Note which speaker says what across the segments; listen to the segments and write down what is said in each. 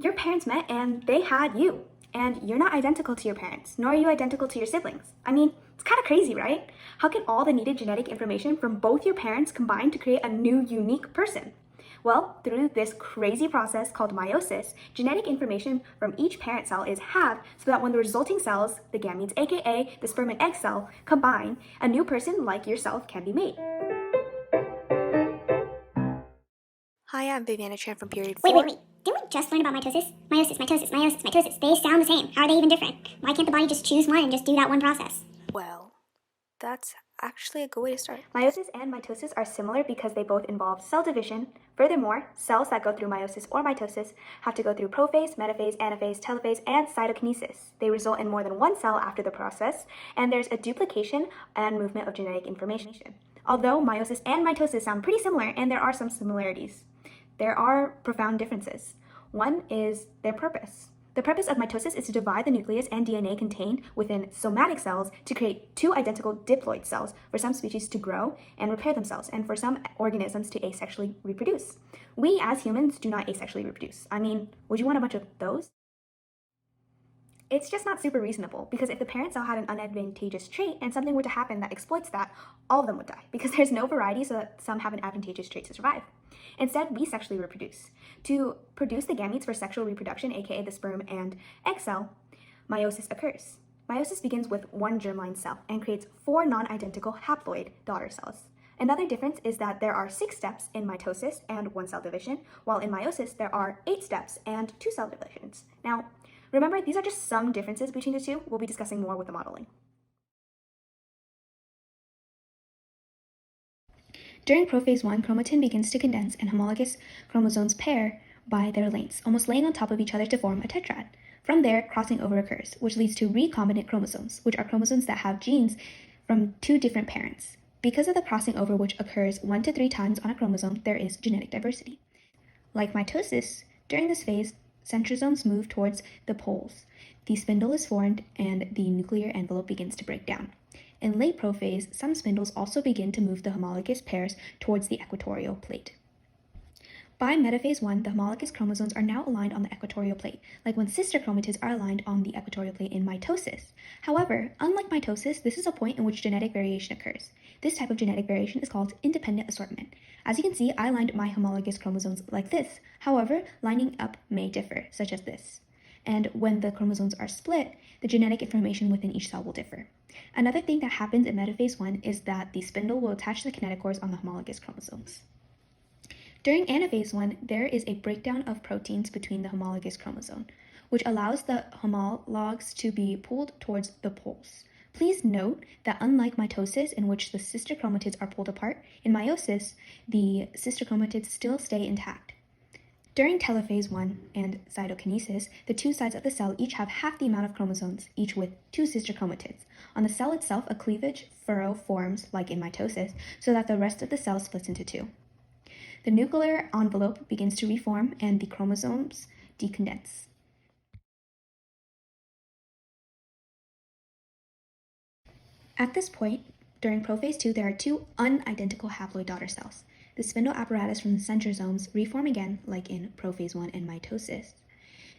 Speaker 1: Your parents met and they had you. And you're not identical to your parents, nor are you identical to your siblings. I mean, it's kind of crazy, right? How can all the needed genetic information from both your parents combine to create a new, unique person? Well, through this crazy process called meiosis, genetic information from each parent cell is halved so that when the resulting cells, the gametes, aka the sperm and egg cell, combine, a new person like yourself can be made.
Speaker 2: Hi, I'm Viviana Tran from period 4.
Speaker 3: Wait. Didn't we just learn about mitosis? Meiosis. They sound the same. How are they even different? Why can't the body just choose one and just do that one process?
Speaker 2: Well, that's actually a good way to start.
Speaker 1: Meiosis and mitosis are similar because they both involve cell division. Furthermore, cells that go through meiosis or mitosis have to go through prophase, metaphase, anaphase, telophase, and cytokinesis. They result in more than one cell after the process, and there's a duplication and movement of genetic information. Although meiosis and mitosis sound pretty similar, and there are some similarities, there are profound differences. One is their purpose. The purpose of mitosis is to divide the nucleus and DNA contained within somatic cells to create two identical diploid cells for some species to grow and repair themselves, and for some organisms to asexually reproduce. We, as humans, do not asexually reproduce. I mean, would you want a bunch of those? It's just not super reasonable, because if the parent cell had an unadvantageous trait and something were to happen that exploits that, all of them would die, because there's no variety so that some have an advantageous trait to survive. Instead, we sexually reproduce. To produce the gametes for sexual reproduction, aka the sperm and egg cell, meiosis occurs. Meiosis begins with one germline cell and creates 4 non-identical haploid daughter cells. Another difference is that there are 6 steps in mitosis and 1 cell division, while in meiosis there are 8 steps and 2 cell divisions. Now, remember, these are just some differences between the two. We'll be discussing more with the modeling. During prophase 1, chromatin begins to condense and homologous chromosomes pair by their lengths, almost laying on top of each other to form a tetrad. From there, crossing over occurs, which leads to recombinant chromosomes, which are chromosomes that have genes from 2 different parents. Because of the crossing over, which occurs 1 to 3 times on a chromosome, there is genetic diversity. Like mitosis, during this phase, centrosomes move towards the poles. The spindle is formed and the nuclear envelope begins to break down. In late prophase, some spindles also begin to move the homologous pairs towards the equatorial plate. By metaphase 1, the homologous chromosomes are now aligned on the equatorial plate, like when sister chromatids are aligned on the equatorial plate in mitosis. However, unlike mitosis, this is a point in which genetic variation occurs. This type of genetic variation is called independent assortment. As you can see, I lined my homologous chromosomes like this. However, lining up may differ, such as this. And when the chromosomes are split, the genetic information within each cell will differ. Another thing that happens in metaphase 1 is that the spindle will attach the kinetochores on the homologous chromosomes. During anaphase 1, there is a breakdown of proteins between the homologous chromosome, which allows the homologs to be pulled towards the poles. Please note that unlike mitosis, in which the sister chromatids are pulled apart, in meiosis, the sister chromatids still stay intact. During telophase 1 and cytokinesis, the 2 sides of the cell each have half the amount of chromosomes, each with 2 sister chromatids. On the cell itself, a cleavage furrow forms, like in mitosis, so that the rest of the cell splits into 2. The nuclear envelope begins to reform and the chromosomes decondense. At this point, during prophase 2, there are 2 unidentical haploid daughter cells. The spindle apparatus from the centrosomes reform again, like in prophase 1 and mitosis.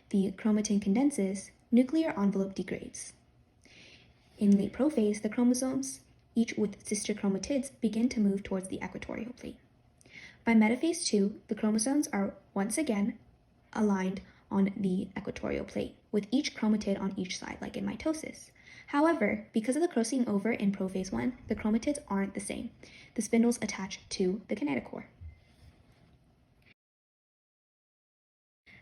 Speaker 1: The chromatin condenses, nuclear envelope degrades. In late prophase, the chromosomes, each with sister chromatids, begin to move towards the equatorial plate. By metaphase 2, the chromosomes are once again aligned on the equatorial plate, with each chromatid on each side, like in mitosis. However, because of the crossing over in prophase 1, the chromatids aren't the same. The spindles attach to the kinetochore.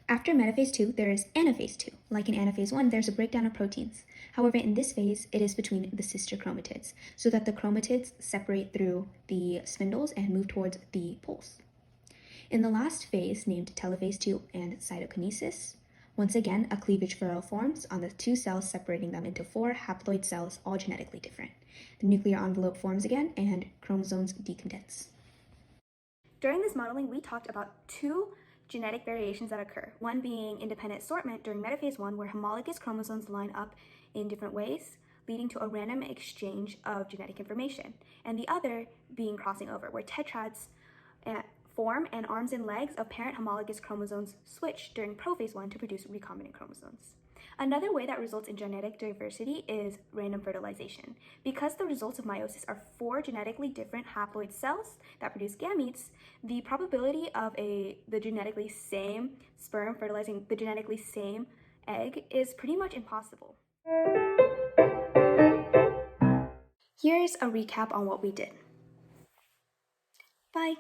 Speaker 1: After metaphase 2, there is anaphase 2. Like in anaphase 1, there's a breakdown of proteins. However, in this phase, it is between the sister chromatids, so that the chromatids separate through the spindles and move towards the poles. In the last phase, named telophase 2 and cytokinesis, once again, a cleavage furrow forms on the 2 cells, separating them into 4 haploid cells, all genetically different. The nuclear envelope forms again, and chromosomes decondense. During this modeling, we talked about 2 genetic variations that occur, one being independent assortment during metaphase 1, where homologous chromosomes line up in different ways, leading to a random exchange of genetic information, and the other being crossing over, where tetrads form and arms and legs of parent homologous chromosomes switch during prophase 1 to produce recombinant chromosomes. Another way that results in genetic diversity is random fertilization. Because the results of meiosis are 4 genetically different haploid cells that produce gametes, the probability of the genetically same sperm fertilizing the genetically same egg is pretty much impossible. Here's a recap on what we did. Bye.